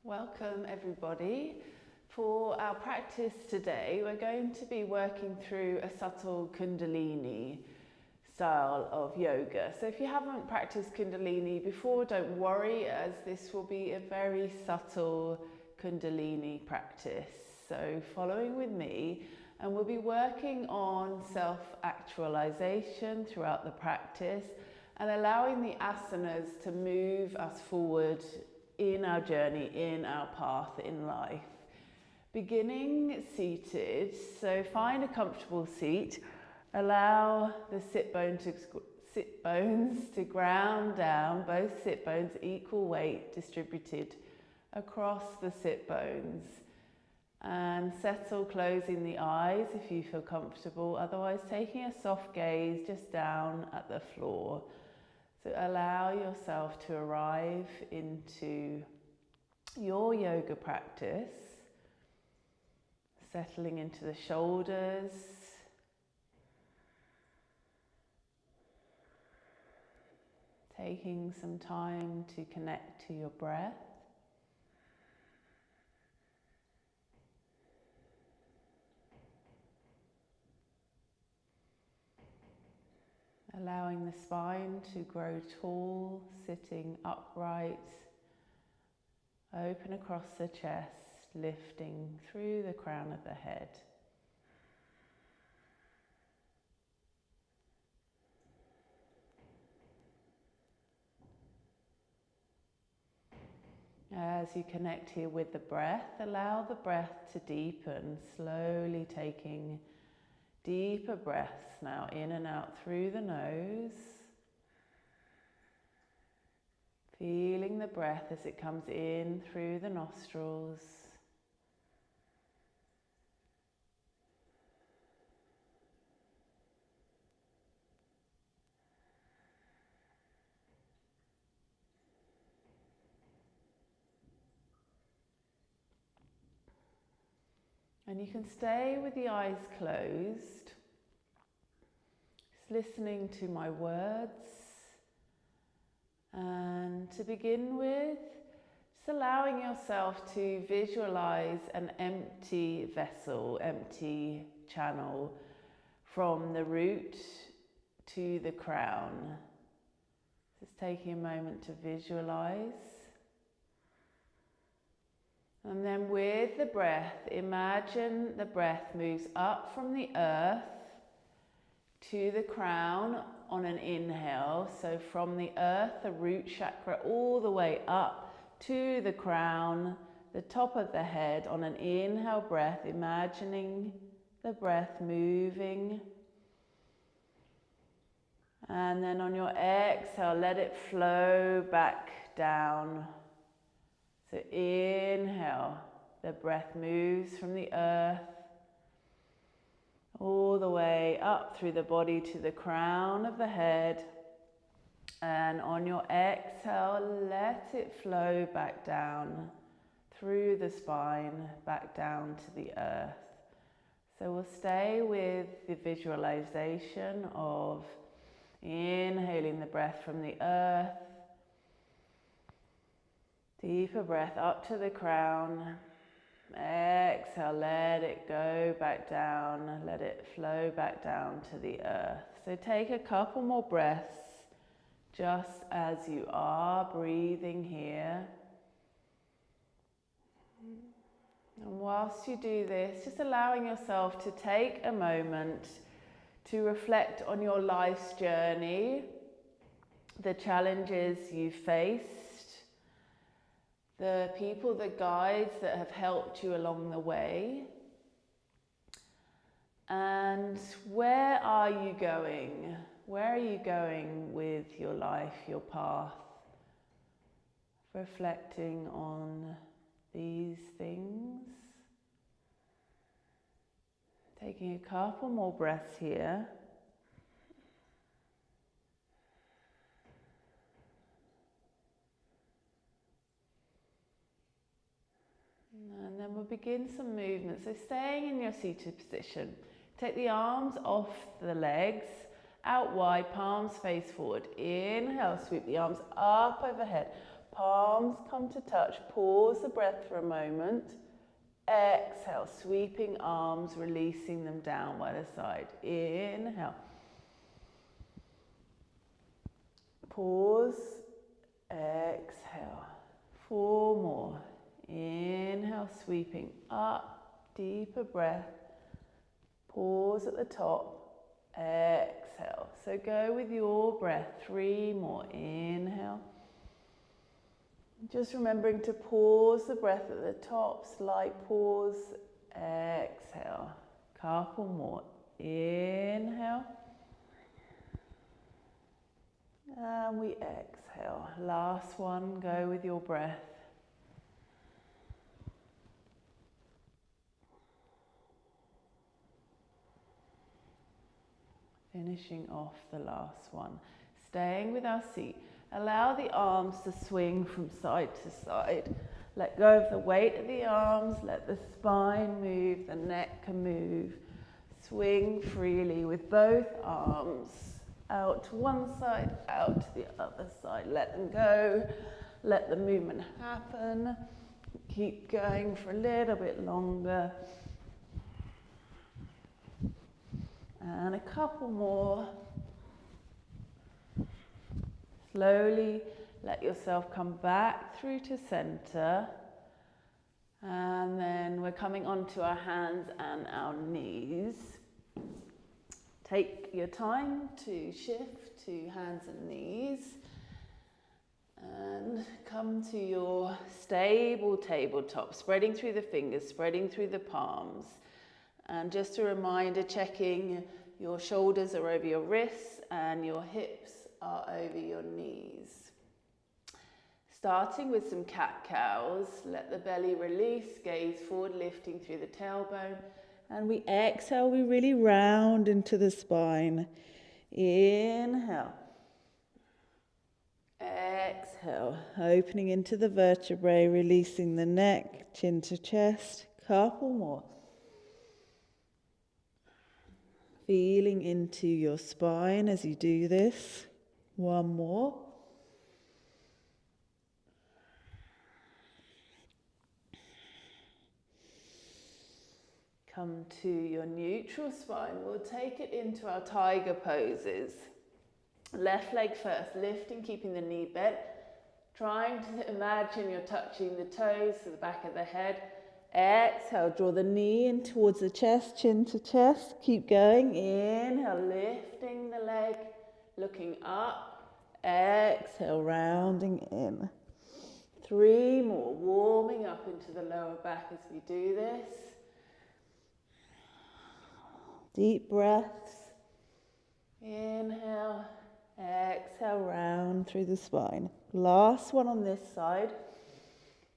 Welcome everybody. For our practice today, we're going to be working through a subtle Kundalini style of yoga. So if you haven't practiced Kundalini before, don't worry, as this will be a very subtle Kundalini practice. So following with me, and we'll be working on self-actualization throughout the practice and allowing the asanas to move us forward in our journey, in our path in life. Beginning seated, so find a comfortable seat. Allow the sit bones to ground down, both sit bones equal weight distributed across the sit bones. And settle closing the eyes if you feel comfortable, otherwise taking a soft gaze just down at the floor. So allow yourself to arrive into your yoga practice, settling into the shoulders, taking some time to connect to your breath. Allowing the spine to grow tall, sitting upright, open across the chest, lifting through the crown of the head. As you connect here with the breath, allow the breath to deepen, slowly taking deeper breaths now in and out through the nose. Feeling the breath as it comes in through the nostrils. And you can stay with the eyes closed, just listening to my words. And to begin with, just allowing yourself to visualize an empty vessel, empty channel from the root to the crown. Just taking a moment to visualize. And then with the breath, imagine the breath moves up from the earth to the crown on an inhale. So from the earth, the root chakra, all the way up to the crown, the top of the head on an inhale breath, imagining the breath moving. And then on your exhale, let it flow back down. So inhale, the breath moves from the earth all the way up through the body to the crown of the head. And on your exhale, let it flow back down through the spine, back down to the earth. So we'll stay with the visualization of inhaling the breath from the earth. Deeper breath up to the crown. Exhale, let it go back down. Let it flow back down to the earth. So take a couple more breaths just as you are breathing here. And whilst you do this, just allowing yourself to take a moment to reflect on your life's journey, the challenges you faced, the people, the guides that have helped you along the way. And where are you going? Where are you going with your life, your path? Reflecting on these things. Taking a couple more breaths here. And then we'll begin some movement. So staying in your seated position. Take the arms off the legs, out wide, palms face forward. Inhale, sweep the arms up overhead. Palms come to touch. Pause the breath for a moment. Exhale, sweeping arms, releasing them down by the side. Inhale. Pause. Exhale. 4 more. Inhale, sweeping up. Deeper breath. Pause at the top. Exhale. So go with your breath. 3 more. Inhale. Just remembering to pause the breath at the top. Slight pause. Exhale. Couple more. Inhale. And we exhale. Last one. Go with your breath. Finishing off the last one. Staying with our seat. Allow the arms to swing from side to side. Let go of the weight of the arms. Let the spine move. The neck can move. Swing freely with both arms. Out to one side, out to the other side. Let them go. Let the movement happen. Keep going for a little bit longer. And a couple more. Slowly let yourself come back through to center. And then we're coming onto our hands and our knees. Take your time to shift to hands and knees. And come to your stable tabletop, spreading through the fingers, spreading through the palms. And just a reminder, checking your shoulders are over your wrists and your hips are over your knees. Starting with some cat-cows, let the belly release, gaze forward, lifting through the tailbone. And we exhale, we really round into the spine. Inhale. Exhale, opening into the vertebrae, releasing the neck, chin to chest. Couple more. Feeling into your spine as you do this. One more. Come to your neutral spine. We'll take it into our tiger poses. Left leg first, lifting, keeping the knee bent. Trying to imagine you're touching the toes to the back of the head. Exhale, draw the knee in towards the chest, chin to chest. Keep going. Inhale, lifting the leg, looking up. Exhale, rounding in. 3 more, warming up into the lower back as we do this. Deep breaths. Inhale, exhale, round through the spine. Last one on this side.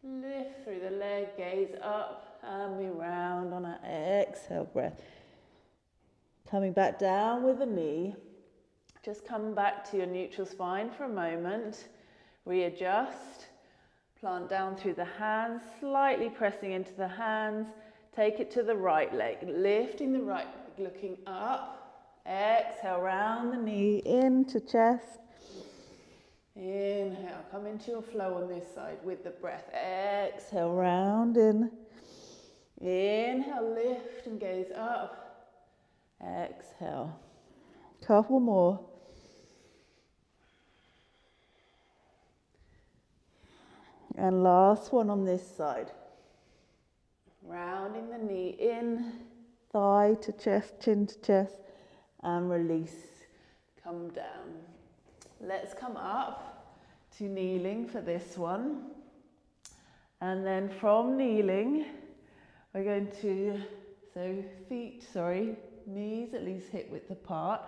Lift through the leg, gaze up, and we round on our exhale breath. Coming back down with the knee. Just come back to your neutral spine for a moment. Readjust. Plant down through the hands, slightly pressing into the hands. Take it to the right leg, lifting the right leg, looking up. Exhale, round the knee, into chest. Inhale, come into your flow on this side with the breath. Exhale, round in. Inhale, lift and gaze up. Exhale. Couple more. And last one on this side. Rounding the knee in, thigh to chest, chin to chest, and release. Come down. Let's come up to kneeling for this one. And then from kneeling, we're going to, knees at least hip width apart.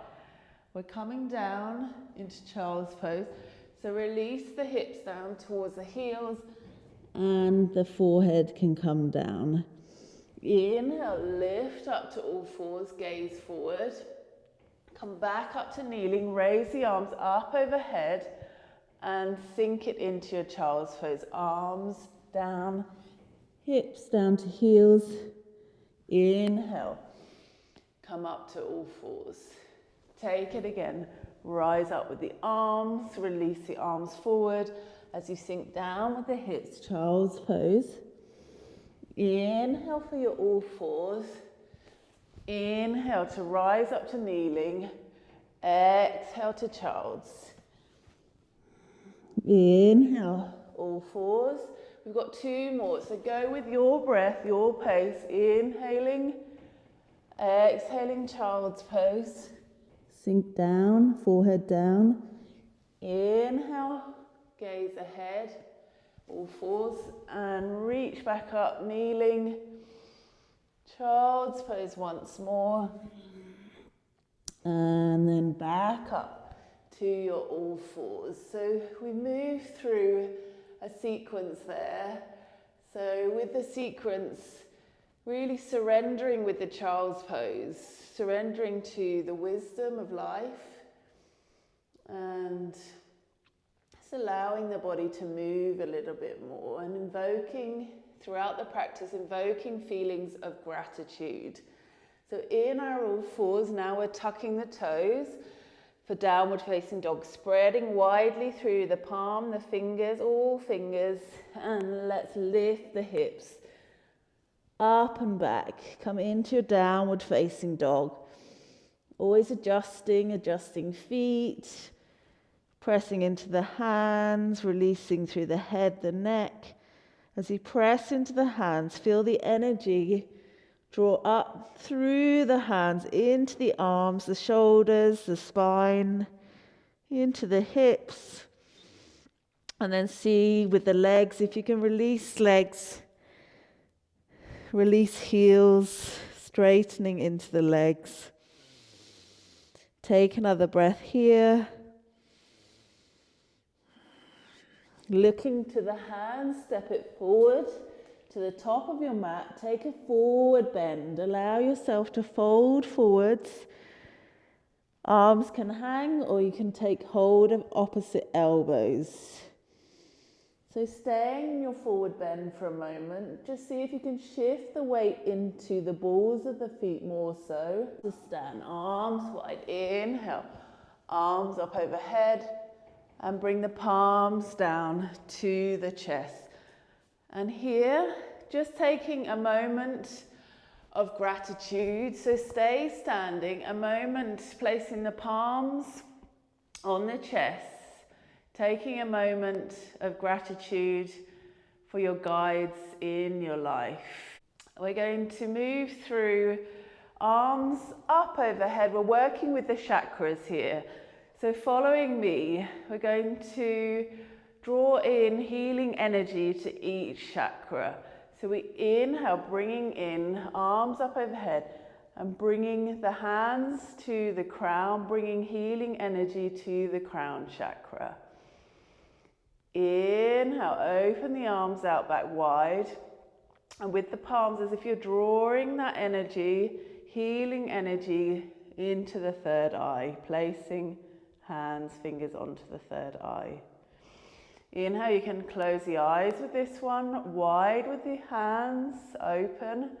We're coming down into child's pose. So release the hips down towards the heels and the forehead can come down. Inhale, lift up to all fours, gaze forward. Come back up to kneeling, raise the arms up overhead and sink it into your child's pose. Arms down, hips down to heels. Inhale, come up to all fours. Take it again, rise up with the arms, release the arms forward As you sink down with the hips, child's pose. Inhale for your all fours. Inhale to rise up to kneeling. Exhale to child's. Inhale, all fours. We've got two more, so go with your breath, your pace. Inhaling, exhaling, child's pose. Sink down, forehead down. Inhale, gaze ahead, all fours, and reach back up, kneeling. Child's pose once more. And then back up to your all fours. So we move through a sequence there. So with the sequence, really surrendering with the child's pose, surrendering to the wisdom of life, and just allowing the body to move a little bit more, and invoking, throughout the practice, invoking feelings of gratitude. So in our all fours, now we're tucking the toes for downward facing dog, spreading widely through the palm, the fingers, all fingers, and let's lift the hips up and back. Come into your downward facing dog. Always adjusting feet, pressing into the hands, releasing through the head, the neck. As you press into the hands, feel the energy draw up through the hands, into the arms, the shoulders, the spine, into the hips. And then see with the legs, if you can release legs, release heels, straightening into the legs. Take another breath here. Looking to the hands, step it forward to the top of your mat. Take a forward bend. Allow yourself to fold forwards. Arms can hang, or you can take hold of opposite elbows. So staying in your forward bend for a moment. Just see if you can shift the weight into the balls of the feet more so. Just stand, arms wide. Inhale, arms up overhead. And bring the palms down to the chest. And here, just taking a moment of gratitude. So stay standing, a moment placing the palms on the chest, taking a moment of gratitude for your guides in your life. We're going to move through arms up overhead. We're working with the chakras here. So following me, we're going to draw in healing energy to each chakra. So we inhale, bringing in arms up overhead and bringing the hands to the crown, bringing healing energy to the crown chakra. Inhale, open the arms out back wide. And with the palms, as if you're drawing that energy, healing energy into the third eye, placing hands, fingers onto the third eye. Inhale, you can close the eyes with this one, wide with the hands open.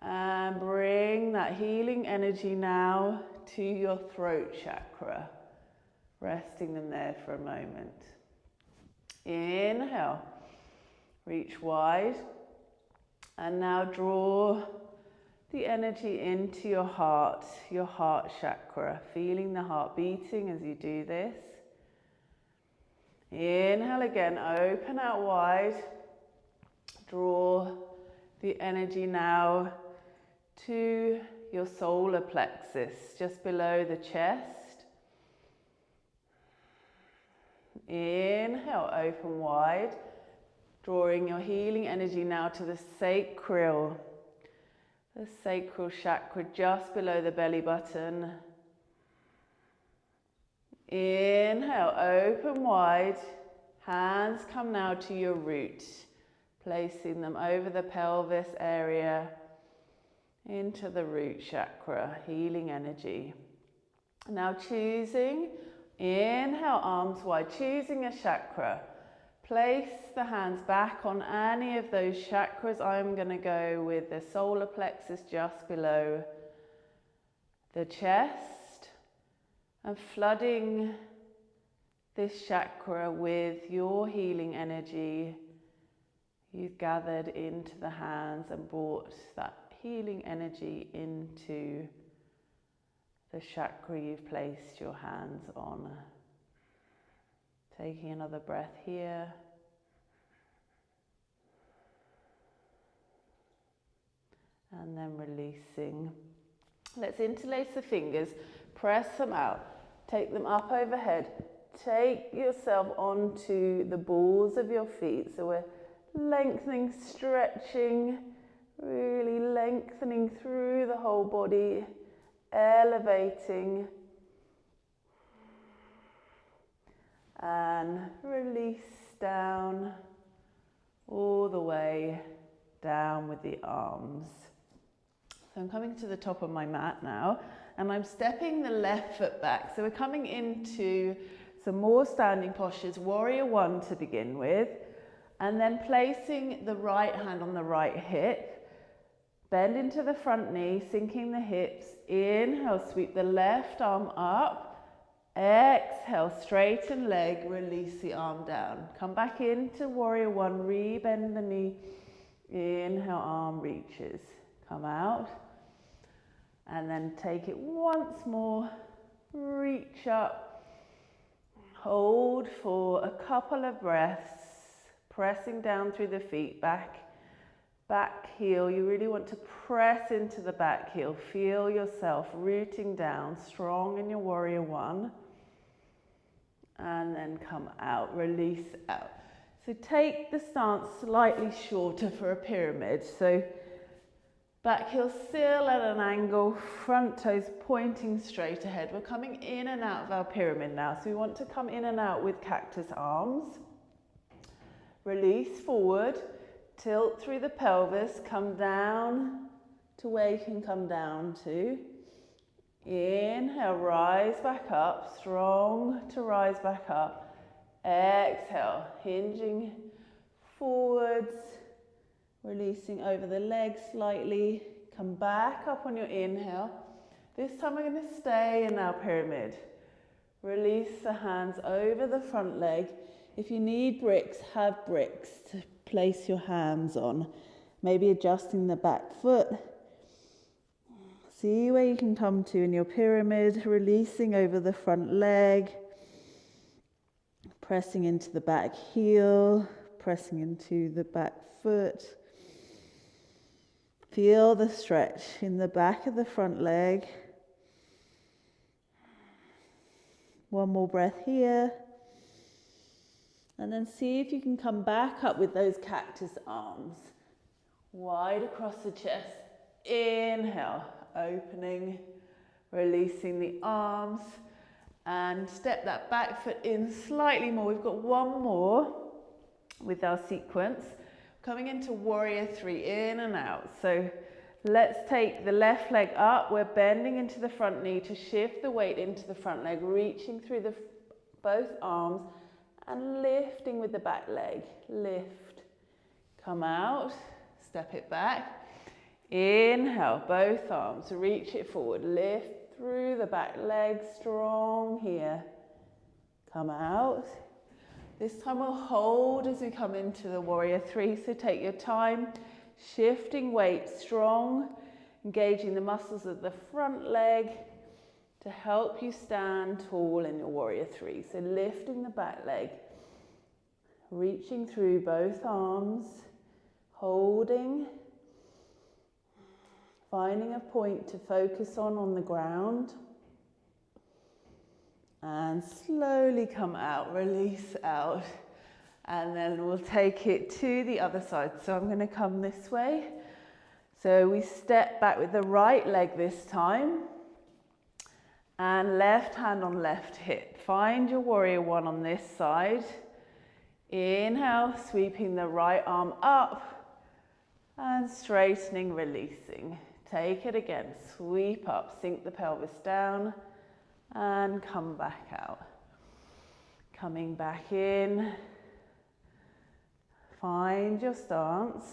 And bring that healing energy now to your throat chakra, resting them there for a moment. Inhale, reach wide. And now draw the energy into your heart chakra, feeling the heart beating as you do this. Inhale again, open out wide. Draw the energy now to your solar plexus, just below the chest. Inhale, open wide. Drawing your healing energy now to the sacral chakra just below the belly button. Inhale, open wide. Hands come now to your root, placing them over the pelvis area into the root chakra, healing energy. Now choosing, inhale, arms wide, choosing a chakra. Place the hands back on any of those chakras. I'm going to go with the solar plexus just below the chest and flooding this chakra with your healing energy. You've gathered into the hands and brought that healing energy into the chakra you've placed your hands on. Taking another breath here. And then releasing. Let's interlace the fingers, press them out, take them up overhead. Take yourself onto the balls of your feet. So we're lengthening, stretching, really lengthening through the whole body, elevating, and release down, all the way down with the arms. So I'm coming to the top of my mat now, and I'm stepping the left foot back. So we're coming into some more standing postures, warrior one to begin with, and then placing the right hand on the right hip, bend into the front knee, sinking the hips, inhale, sweep the left arm up, exhale, straighten leg, release the arm down. Come back into warrior one, re-bend the knee, inhale, arm reaches, come out, and then take it once more, reach up, hold for a couple of breaths, pressing down through the feet, back heel. You really want to press into the back heel, feel yourself rooting down, strong in your warrior one, and then come out, release out. So take the stance slightly shorter for a pyramid. So back heel still at an angle, front toes pointing straight ahead. We're coming in and out of our pyramid now. So we want to come in and out with cactus arms. Release forward, tilt through the pelvis, come down to where you can come down to. Inhale, rise back up, strong to rise back up. Exhale, hinging forwards, releasing over the legs slightly. Come back up on your inhale. This time we're going to stay in our pyramid. Release the hands over the front leg. If you need bricks, have bricks to place your hands on. Maybe adjusting the back foot. See where you can come to in your pyramid, releasing over the front leg. Pressing into the back heel, pressing into the back foot. Feel the stretch in the back of the front leg. One more breath here. And then see if you can come back up with those cactus arms. Wide across the chest. Inhale, opening, releasing the arms. And step that back foot in slightly more. We've got one more with our sequence. Coming into warrior three, in and out. So let's take the left leg up. We're bending into the front knee to shift the weight into the front leg, reaching through both arms and lifting with the back leg. Lift, come out, step it back. Inhale, both arms, reach it forward, lift through the back leg, strong here. Come out. This time we'll hold as we come into the warrior three, so take your time, shifting weight, strong, engaging the muscles of the front leg to help you stand tall in your warrior three. So lifting the back leg, reaching through both arms, holding, finding a point to focus on the ground, and slowly come out, release out, and then we'll take it to the other side. So I'm going to come this way. So we step back with the right leg this time, and left hand on left hip. Find your warrior one on this side. Inhale, sweeping the right arm up, and straightening, releasing. Take it again, sweep up, sink the pelvis down, and come back out. Coming back in, find your stance,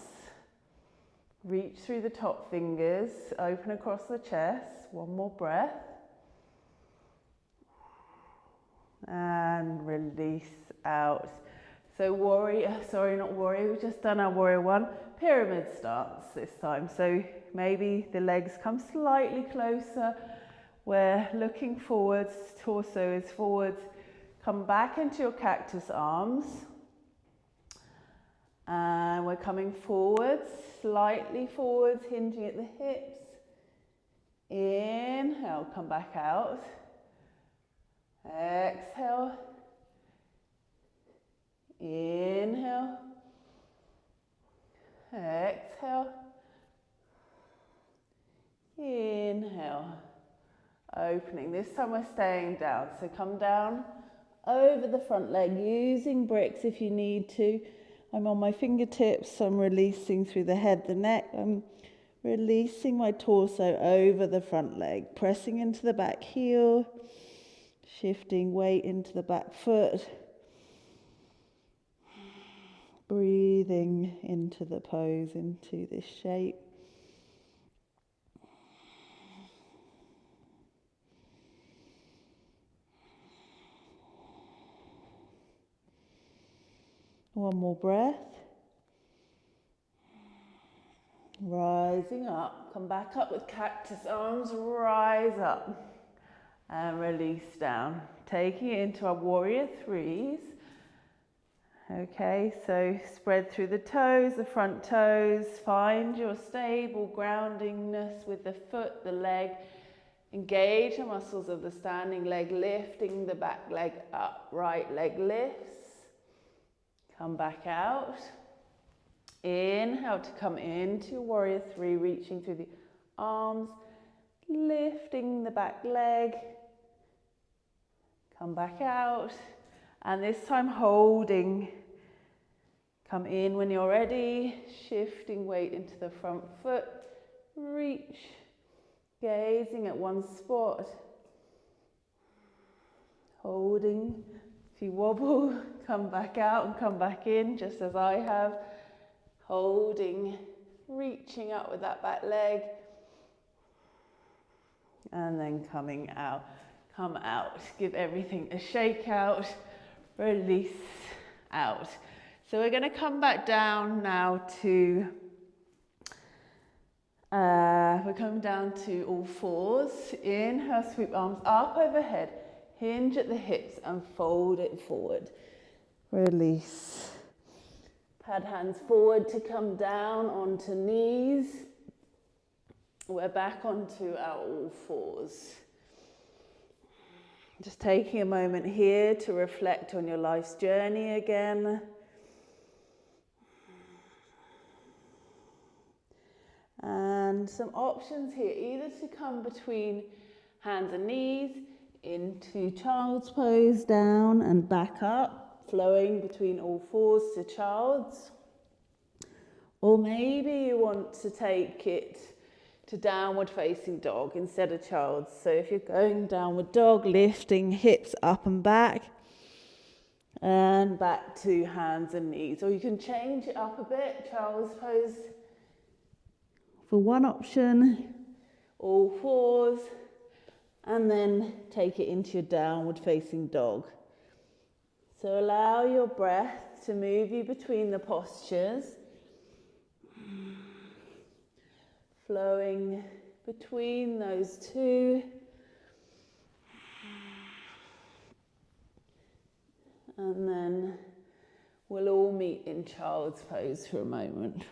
reach through the top fingers, open across the chest, one more breath. and release out. So not warrior, we've just done our warrior one. Pyramid stance this time. So maybe the legs come slightly closer. We're looking forwards, torso is forwards. Come back into your cactus arms. And we're coming forwards, slightly forwards, hinging at the hips. Inhale, come back out. Exhale. Inhale. Exhale. Inhale. Opening. This time we're staying down. So come down over the front leg, using bricks if you need to. I'm on my fingertips. I'm releasing through the head, the neck. I'm releasing my torso over the front leg, pressing into the back heel, shifting weight into the back foot. Breathing into the pose, into this shape. One more breath. Rising up. Come back up with cactus arms. Rise up. And release down. Taking it into our warrior threes. Okay, so spread through the toes, the front toes. Find your stable groundingness with the foot, the leg. Engage the muscles of the standing leg, lifting the back leg up. Right leg lifts. Come back out. Inhale to come into your warrior three, reaching through the arms, lifting the back leg. Come back out. And this time holding. Come in when you're ready, shifting weight into the front foot. Reach, gazing at one spot. Holding. If you wobble, come back out and come back in, just as I have. Holding, reaching up with that back leg. And then coming out. Come out. Give everything a shake out. Release out. So we're going to come back down now to, we're coming down to all fours. Inhale, sweep arms up overhead. Hinge at the hips and fold it forward. Release. Pad hands forward to come down onto knees. We're back onto our all fours. Just taking a moment here to reflect on your life's journey again. And some options here, either to come between hands and knees, into child's pose, down and back up, flowing between all fours to child's. Or maybe you want to take it to downward facing dog instead of child's. So if you're going downward dog, lifting hips up and back to hands and knees. Or you can change it up a bit, child's pose for one option, all fours, and then take it into your downward facing dog. So allow your breath to move you between the postures, flowing between those two. And then we'll all meet in child's pose for a moment.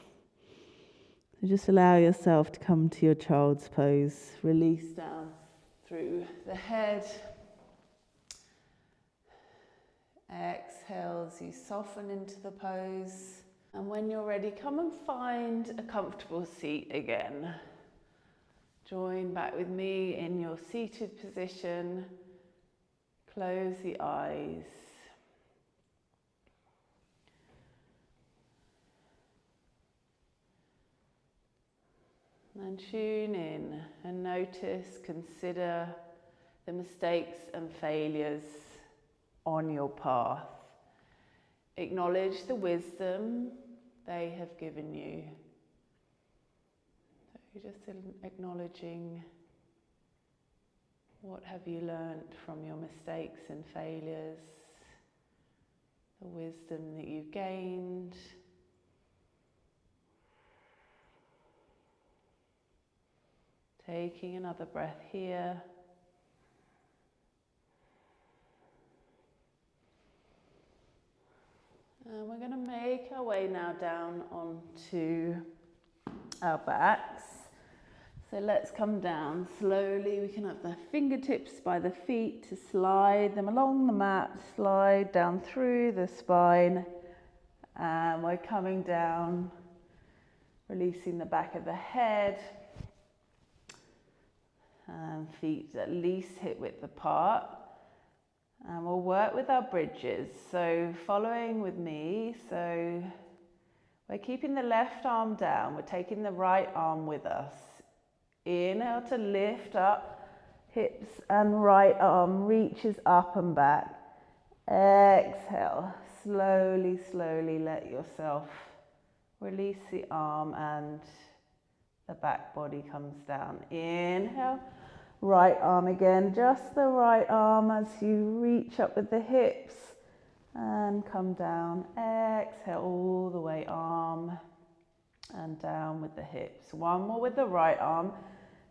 So just allow yourself to come to your child's pose. Release down through the head. Exhale as you soften into the pose. And when you're ready, come and find a comfortable seat again. Join back with me in your seated position. Close the eyes. And tune in and notice, consider the mistakes and failures on your path. Acknowledge the wisdom they have given you. So just acknowledging What have you learnt from your mistakes and failures? The wisdom that you've gained. Taking another breath here. And we're going to make our way now down onto our backs. So let's come down slowly. We can have the fingertips by the feet to slide them along the mat, slide down through the spine. And we're coming down, releasing the back of the head. And feet at least hip width apart. And we'll work with our bridges. So following with me, so we're keeping the left arm down. We're taking the right arm with us. Inhale to lift up, hips and right arm reaches up and back. Exhale, slowly, slowly let yourself release the arm and the back body comes down. Inhale. Right arm again, just the right arm as you reach up with the hips and come down. Exhale all the way, arm and down with the hips. One more with the right arm,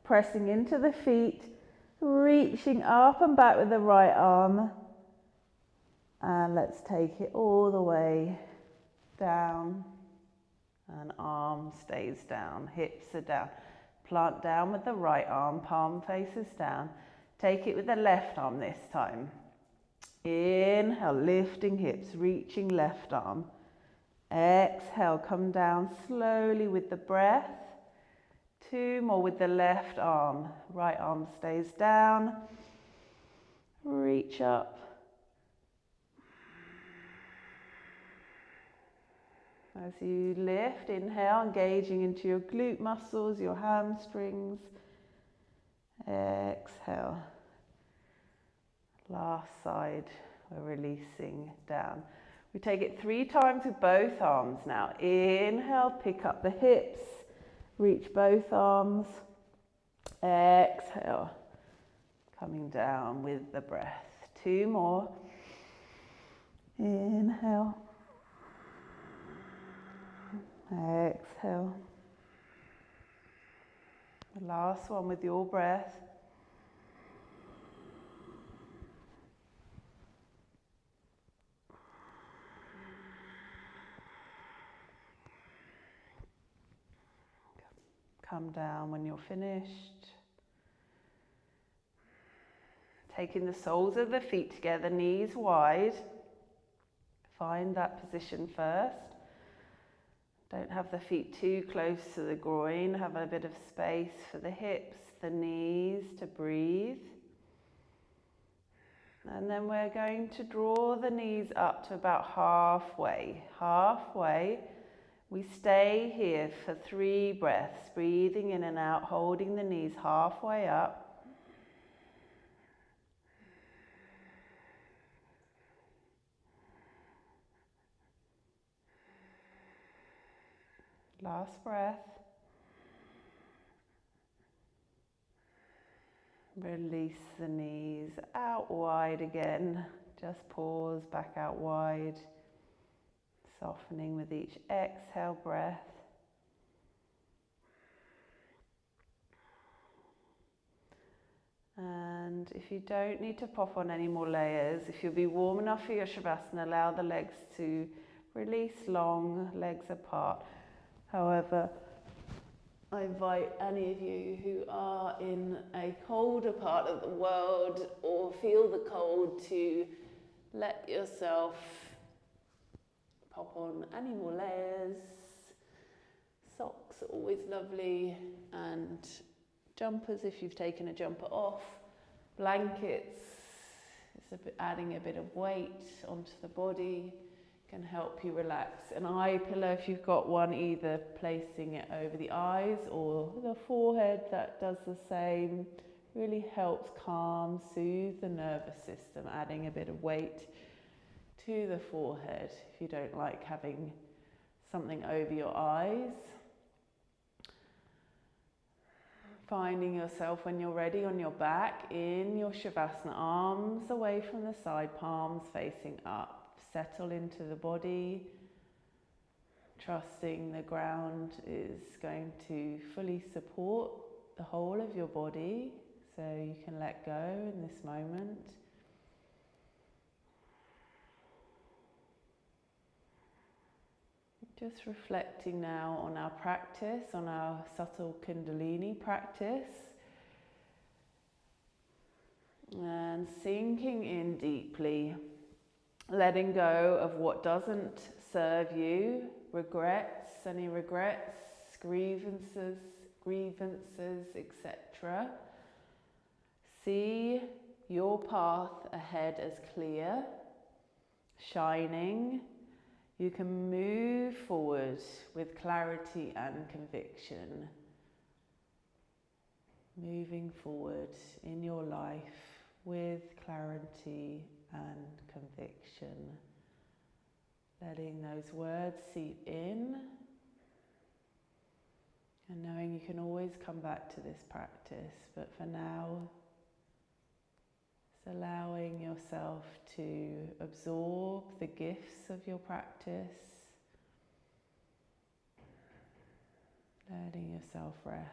pressing into the feet, reaching up and back with the right arm. And let's take it all the way down. And arm stays down, hips are down. Plant down with the right arm, palm faces down. Take it with the left arm this time. Inhale, lifting hips, reaching left arm. Exhale, come down slowly with the breath. Two more with the left arm. Right arm stays down. Reach up. As you lift, inhale, engaging into your glute muscles, your hamstrings. Exhale. Last side, we're releasing down. We take it 3 times with both arms now. Inhale, pick up the hips, reach both arms. Exhale, coming down with the breath. 2 more. Inhale. Exhale. The last one with your breath. Come down when you're finished. Taking the soles of the feet together, knees wide. Find that position first. Don't have the feet too close to the groin. Have a bit of space for the hips, the knees to breathe. And then we're going to draw the knees up to about halfway. Halfway. We stay here for 3 breaths, breathing in and out, holding the knees halfway up. Last breath. Release the knees out wide again. Just pause, back out wide. Softening with each exhale breath. And if you don't need to pop on any more layers, if you'll be warm enough for your Shavasana, allow the legs to release long, legs apart. However, I invite any of you who are in a colder part of the world or feel the cold to let yourself pop on any more layers. Socks are always lovely, and jumpers if you've taken a jumper off. Blankets, it's adding a bit of weight onto the body. Can help you relax. An eye pillow if you've got one, either placing it over the eyes or the forehead, that does the same. Really helps calm, soothe the nervous system, adding a bit of weight to the forehead if you don't like having something over your eyes. Finding yourself, when you're ready, on your back in your Shavasana, arms away from the side, palms facing up. Settle into the body, trusting the ground is going to fully support the whole of your body, so you can let go in this moment. Just reflecting now on our practice, on our Subtle Kundalini practice, and sinking in deeply, letting go of what doesn't serve you, any regrets, grievances, etc. See your path ahead as clear, shining. You can move forward with clarity and conviction. Moving forward in your life with clarity and conviction. Letting those words seep in and knowing you can always come back to this practice, but for now, it's allowing yourself to absorb the gifts of your practice, letting yourself rest.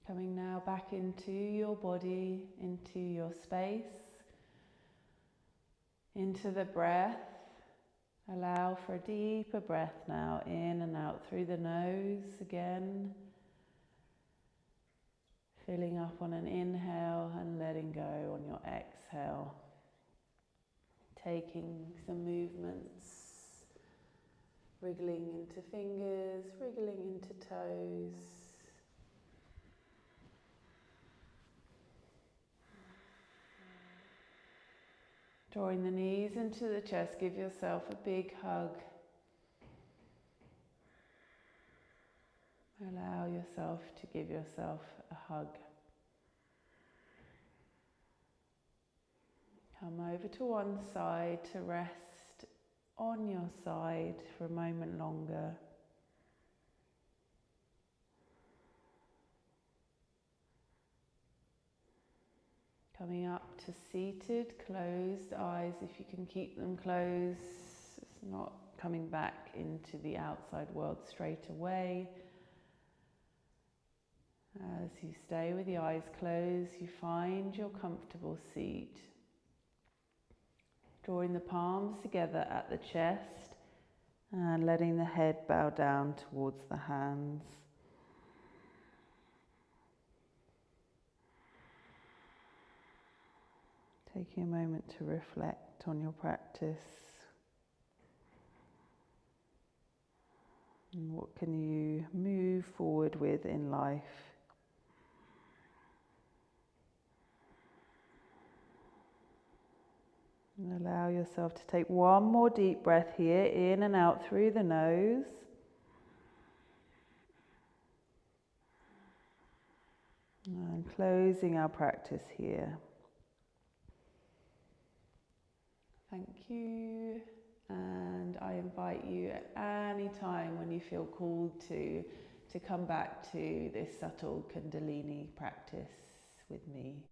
Coming now back into your body, into your space, into the breath. Allow for a deeper breath now, in and out through the nose again. Filling up on an inhale and letting go on your exhale. Taking some movements, wriggling into fingers, wriggling into toes. Drawing the knees into the chest, give yourself a big hug. Allow yourself to give yourself a hug. Come over to one side to rest on your side for a moment longer. Coming up to seated, closed eyes, if you can keep them closed. It's not coming back into the outside world straight away. As you stay with the eyes closed, you find your comfortable seat. Drawing the palms together at the chest and letting the head bow down towards the hands. Taking a moment to reflect on your practice. And what can you move forward with in life? And allow yourself to take one more deep breath here, in and out through the nose. And closing our practice here. Thank you. And I invite you at any time when you feel called to come back to this subtle Kundalini practice with me.